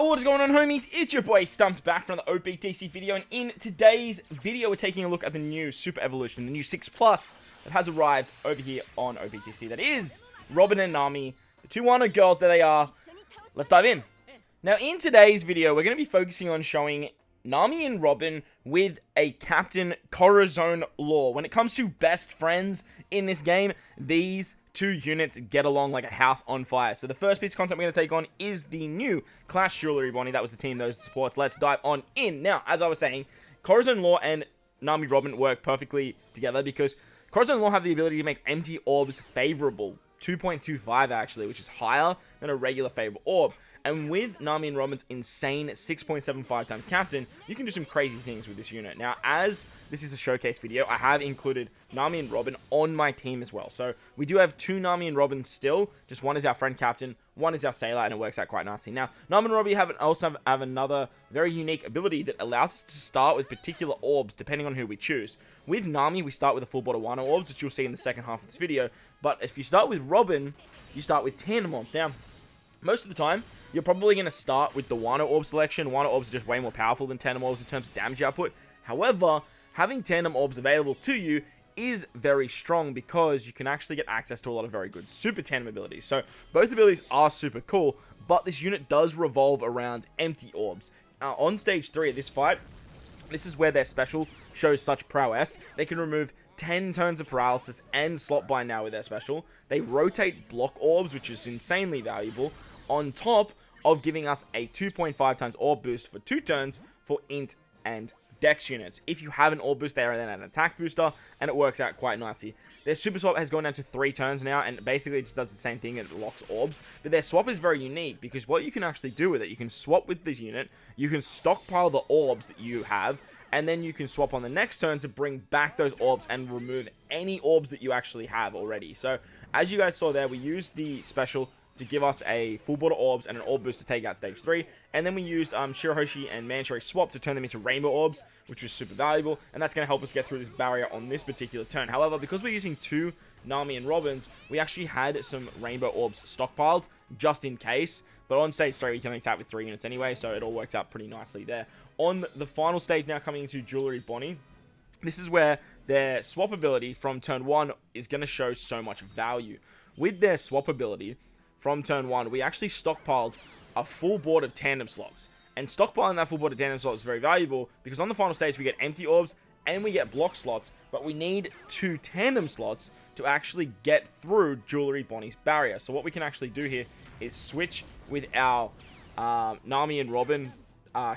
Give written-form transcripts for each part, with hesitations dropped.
What is going on, homies? It's your boy Stumps back from the Optc video, and in today's video we're taking a look at the new Super Evolution, the new 6+ that has arrived over here on Optc. That is Robin and Nami, the two Wano girls, there they are. Let's dive in. Now in today's video we're going to be focusing on showing Nami and Robin with a Captain Corazon lore. When it comes to best friends in this game, these two units get along like a house on fire. So the first piece of content we're going to take on is the new Clash Jewelry Bonney. That was the team, those supports. Let's dive on in. Now, as I was saying, Corazon lore and Nami Robin work perfectly together because Corazon lore have the ability to make empty orbs favorable. 2.25 actually, which is higher than a regular favorable orb. And with Nami and Robin's insane 6.75 times captain, you can do some crazy things with this unit. Now, as this is a showcase video, I have included Nami and Robin on my team as well. So we do have two Nami and Robin still. Just one is our friend captain, one is our sailor, and it works out quite nicely. Now, Nami and Robin also have another very unique ability that allows us to start with particular orbs depending on who we choose. With Nami, we start with a full bottle Wano orbs, which you'll see in the second half of this video. But if you start with Robin, you start with tandem orbs. Now, most of the time, you're probably going to start with the Wano orb selection. Wano orbs are just way more powerful than tandem orbs in terms of damage output. However, having tandem orbs available to you is very strong because you can actually get access to a lot of very good super tandem abilities. So both abilities are super cool, but this unit does revolve around empty orbs. On stage 3 of this fight, this is where their special shows such prowess. They can remove 10 turns of paralysis and slot bind now with their special. They rotate block orbs, which is insanely valuable, on top of giving us a 2.5 times orb boost for 2 turns for int and dex units. If you have an orb boost, they are then an attack booster, and it works out quite nicely. Their super swap has gone down to 3 turns now, and basically it just does the same thing, it locks orbs. But their swap is very unique, because what you can actually do with it, you can swap with this unit, you can stockpile the orbs that you have, and then you can swap on the next turn to bring back those orbs and remove any orbs that you actually have already. So, as you guys saw there, we used the special to give us a full border orbs and an orb boost to take out stage 3. And then we used Shirahoshi and Mancherry swap to turn them into rainbow orbs, which was super valuable. And that's going to help us get through this barrier on this particular turn. However, because we're using two Nami and Robins, we actually had some rainbow orbs stockpiled just in case. But on stage 3, we can only attack with 3 units anyway, so it all works out pretty nicely there. On the final stage now, coming into Jewelry Bonney, this is where their swap ability from turn 1 is going to show so much value. With their swap ability from turn 1, we actually stockpiled a full board of tandem slots. And stockpiling that full board of tandem slots is very valuable because on the final stage we get empty orbs and we get block slots, but we need 2 tandem slots to actually get through Jewelry Bonney's barrier. So what we can actually do here is switch with our Nami and Robin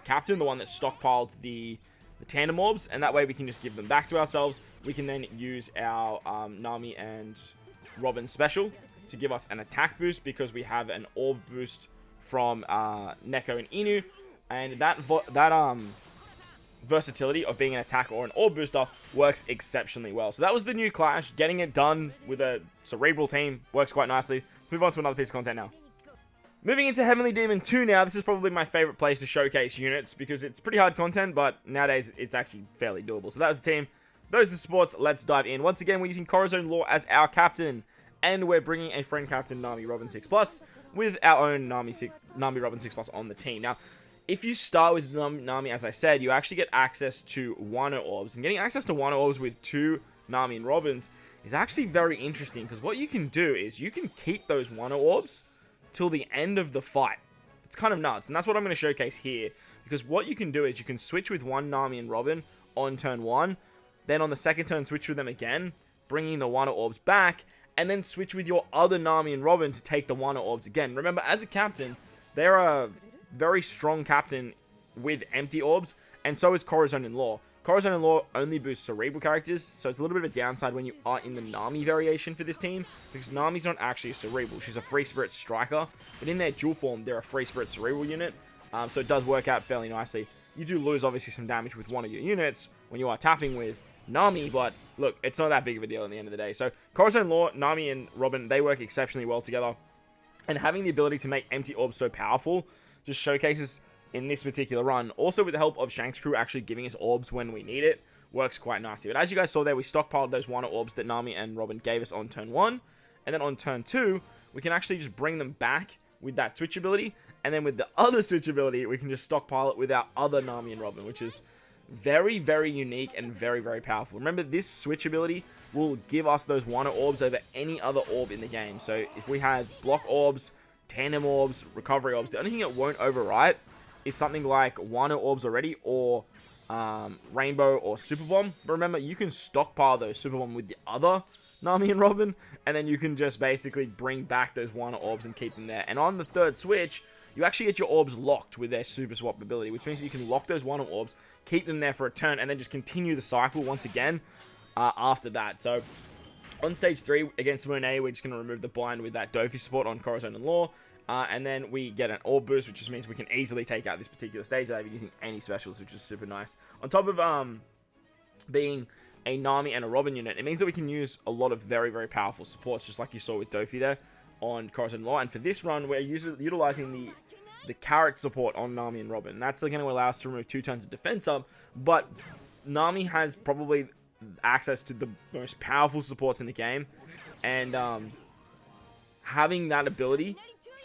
captain, the one that stockpiled the tandem orbs, and that way we can just give them back to ourselves. We can then use our Nami and Robin special to give us an attack boost because we have an orb boost from Neko and Inu, and that versatility of being an attack or an orb booster works exceptionally well. So that was the new Clash. Getting it done with a Cerebral team works quite nicely. Let's move on to another piece of content now. Moving into Heavenly Demon 2 now, this is probably my favorite place to showcase units because it's pretty hard content, but nowadays it's actually fairly doable. So that was the team. Those are the sports. Let's dive in. Once again, we're using Corazon lore as our captain. And we're bringing a friend captain, Nami Robin 6+, with our own Nami Robin 6+ on the team. Now, if you start with Nami, as I said, you actually get access to Wano orbs. And getting access to Wano orbs with 2 Nami and Robins is actually very interesting. Because what you can do is you can keep those Wano orbs till the end of the fight. It's kind of nuts. And that's what I'm going to showcase here. Because what you can do is you can switch with one Nami and Robin on turn 1. Then on the second turn, switch with them again, bringing the Wano orbs back. And then switch with your other Nami and Robin to take the Wano orbs again. Remember, as a captain, they're a very strong captain with empty orbs, and so is Corazon in lore. Corazon in lore only boosts Cerebral characters, so it's a little bit of a downside when you are in the Nami variation for this team, because Nami's not actually a Cerebral. She's a Free Spirit Striker, but in their dual form, they're a Free Spirit Cerebral unit, so it does work out fairly nicely. You do lose, obviously, some damage with one of your units when you are tapping with Nami, but look, it's not that big of a deal in the end of the day. So Corazon lore, Nami and Robin, they work exceptionally well together, and having the ability to make empty orbs so powerful just showcases in this particular run. Also with the help of Shanks' crew actually giving us orbs when we need it, works quite nicely. But as you guys saw there, we stockpiled those Wano orbs that Nami and Robin gave us on turn 1, and then on turn 2 we can actually just bring them back with that switch ability And then with the other switch ability, we can just stockpile it with our other Nami and Robin, which is very, very unique and very, very powerful. Remember, this switch ability will give us those Wano orbs over any other orb in the game. So if we have block orbs, tandem orbs, recovery orbs, the only thing it won't overwrite is something like Wano orbs already, or Rainbow or Super Bomb. But remember, you can stockpile those Super Bomb with the other Nami and Robin, and then you can just basically bring back those Wano orbs and keep them there. And on the third switch, you actually get your orbs locked with their Super Swap ability, which means you can lock those Wano orbs, keep them there for a turn, and then just continue the cycle once again after that. So on stage 3 against Bonney, we're just going to remove the bind with that Doffy support on Corazon and Law. And then we get an orb boost, which just means we can easily take out this particular stage without even using any specials, which is super nice. On top of being a Nami and a Robin unit, it means that we can use a lot of very, very powerful supports, just like you saw with Doffy there on Corazon and Law. And for this run, we're utilizing the carrot support on Nami and Robin. That's going to allow us to remove 2 turns of defense up, but Nami has probably access to the most powerful supports in the game, and having that ability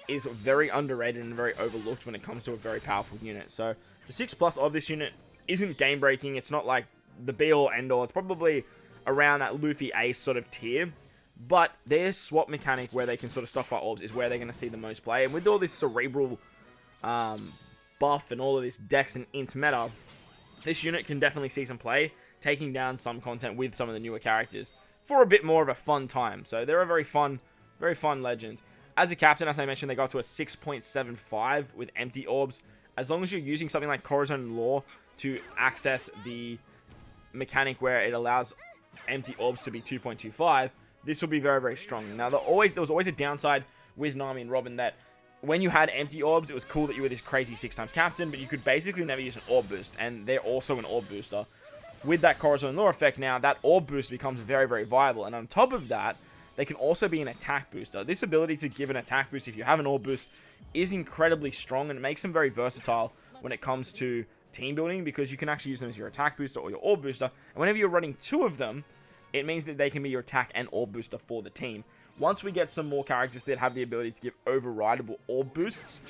is very underrated and very overlooked when it comes to a very powerful unit. So the 6+ of this unit isn't game breaking. It's not like the be all end all. It's probably around that Luffy Ace sort of tier, but their swap mechanic where they can sort of stockpile orbs is where they're going to see the most play. And with all this Cerebral buff and all of this Dex and Int meta, this unit can definitely see some play, taking down some content with some of the newer characters for a bit more of a fun time. So they're a very fun legend. As a captain, as I mentioned, they got to a 6.75 with empty orbs. As long as you're using something like Corazon and Law to access the mechanic where it allows empty orbs to be 2.25, this will be very, very strong. Now, there was always a downside with Nami and Robin that when you had empty orbs, it was cool that you were this crazy 6x captain, but you could basically never use an orb boost, and they're also an orb booster. With that Corazon and Law effect now, that orb boost becomes very, very viable. And on top of that, they can also be an attack booster. This ability to give an attack boost if you have an orb boost is incredibly strong, and it makes them very versatile when it comes to team building, because you can actually use them as your attack booster or your orb booster. And whenever you're running 2 of them, it means that they can be your attack and orb booster for the team. Once we get some more characters that have the ability to give overrideable orb boosts,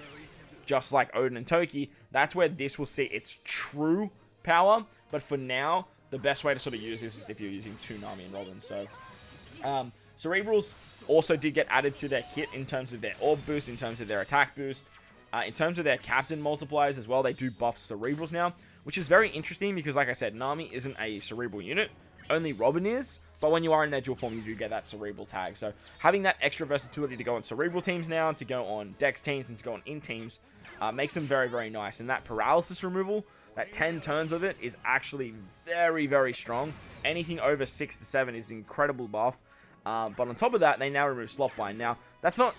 just like Odin and Toki, that's where this will see its true power. But for now, the best way to sort of use this is if you're using 2 Nami and Robin. So, Cerebrals also did get added to their kit in terms of their orb boost, in terms of their attack boost, in terms of their captain multipliers as well. They do buff Cerebrals now, which is very interesting because, like I said, Nami isn't a Cerebral unit. Only Robin is, but when you are in their dual form, you do get that Cerebral tag. So having that extra versatility to go on Cerebral teams now, to go on Dex teams, and to go on Int teams, makes them very, very nice. And that paralysis removal, that 10 turns of it, is actually very, very strong. Anything over 6 to 7 is incredible buff. But on top of that, they now remove slot bind. Now, that's not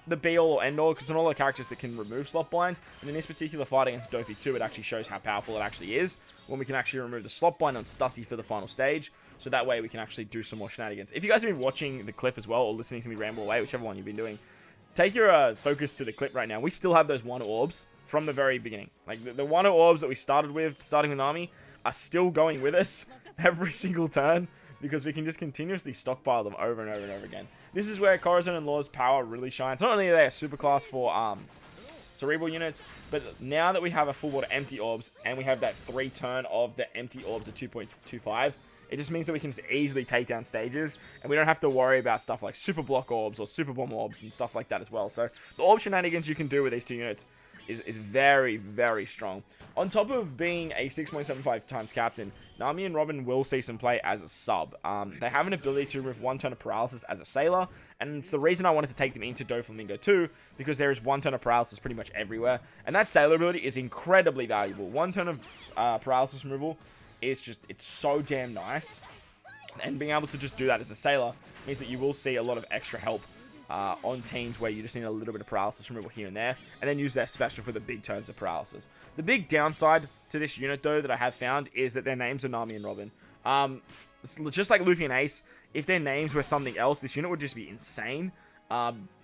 the be-all or end-all, because there's not a lot of characters that can remove slot bind. And in this particular fight against Doffy 2, it actually shows how powerful it actually is when we can actually remove the slot bind on Stussy for the final stage. So that way we can actually do some more shenanigans. If you guys have been watching the clip as well, or listening to me ramble away, whichever one you've been doing, take your focus to the clip right now. We still have those Wano orbs from the very beginning. Like, the Wano orbs that we starting with Nami, are still going with us every single turn, because we can just continuously stockpile them over and over and over again. This is where Corazon and Law's power really shines. Not only are they a super class for Cerebral units, but now that we have a full board of empty orbs, and we have that 3 turn of the empty orbs at 2.25, it just means that we can just easily take down stages, and we don't have to worry about stuff like super block orbs or super bomb orbs and stuff like that as well. So the orb shenanigans you can do with these 2 units is very, very strong. On top of being a 6.75 times captain, Nami and Robin will see some play as a sub. They have an ability to remove 1 turn of paralysis as a sailor, and it's the reason I wanted to take them into Doflamingo 2, because there is 1 turn of paralysis pretty much everywhere, and that sailor ability is incredibly valuable. 1 turn of paralysis removal is just, it's so damn nice, and being able to just do that as a sailor means that you will see a lot of extra help on teams where you just need a little bit of paralysis removal here and there, and then use their special for the big turns of paralysis. The big downside to this unit, though, that I have found is that their names are Nami and Robin. Just like Luffy and Ace, if their names were something else, this unit would just be insane,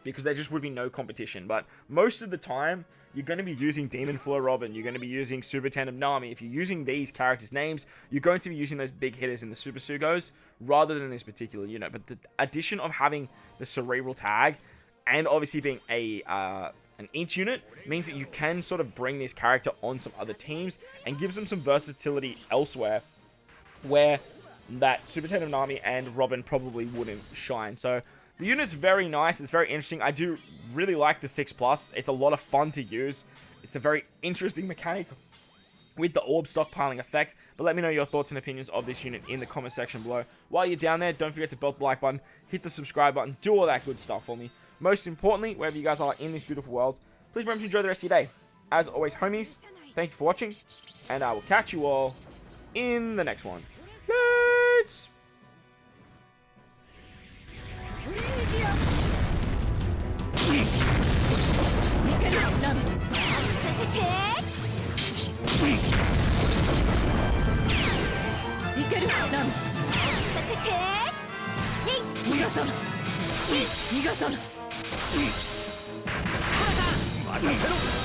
because there just would be no competition. But most of the time, you're going to be using Demon Flow Robin, you're going to be using Super Tandem Nami. If you're using these characters' names, you're going to be using those big hitters in the Super Sugos, rather than this particular unit. But the addition of having the Cerebral tag, and obviously being a and each unit means that you can sort of bring this character on some other teams and gives them some versatility elsewhere where that Super Tandem Nami and Robin probably wouldn't shine. So the unit's very nice. It's very interesting. I do really like the 6+. It's a lot of fun to use. It's a very interesting mechanic with the orb stockpiling effect. But let me know your thoughts and opinions of this unit in the comment section below. While you're down there, don't forget to belt the like button, hit the subscribe button, do all that good stuff for me. Most importantly, wherever you guys are in this beautiful world, please remember to enjoy the rest of your day. As always, homies, thank you for watching, and I will catch you all in the next one. Let's... Nami!